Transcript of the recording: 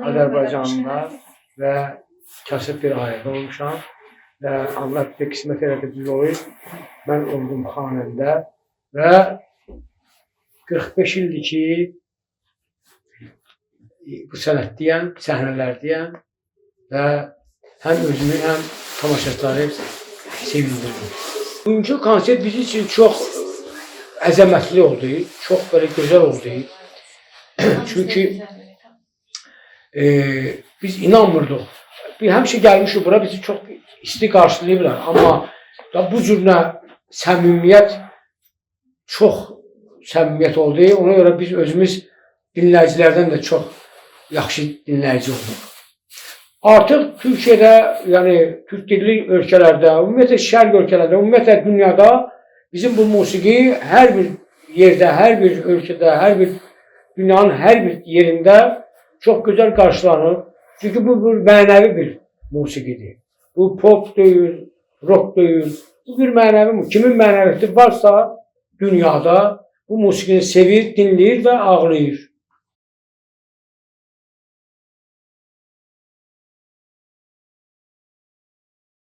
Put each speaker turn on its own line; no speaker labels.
Azərbaycanlıda və kasıb bir ailədə olmuşam və Allah bir qismət elədi biz olur. Mən oldum xanəndə və 45 ildir ki bu sənətdəyəm, səhnələrdəyəm və həm özümü, həm tamaşaçıları sevindirdim. Bugünkü konsert bizim için çox əzəmətli oldu, çox böyle gözəl oldu. Çünki biz inanmırdıq. Bir həmişə gəlmişik bura, bizi çox isti qarşılayıblar. Amma bu cürlə səmimiyyət, çox səmimiyyət oldu. Ona görə biz özümüz dinləyicilərdən də çox yaxşı dinləyici olduq. Artıq Türkiyədə, yəni Türk dilli ölkələrdə, ümumiyyətlə şərq ölkələrdə, ümumiyyətlə dünyada bizim bu musiqi hər bir yerdə, hər bir ölkədə, hər bir dünyanın hər bir yerində çox gözəl qarşılanır. Çünki bu bir mənəvi bir musiqidir. Bu pop deyil, rock deyil. Bu bir mənəvi, kimin mənəviyyəti varsa dünyada bu musiqini sevir, dinləyir və ağlayır.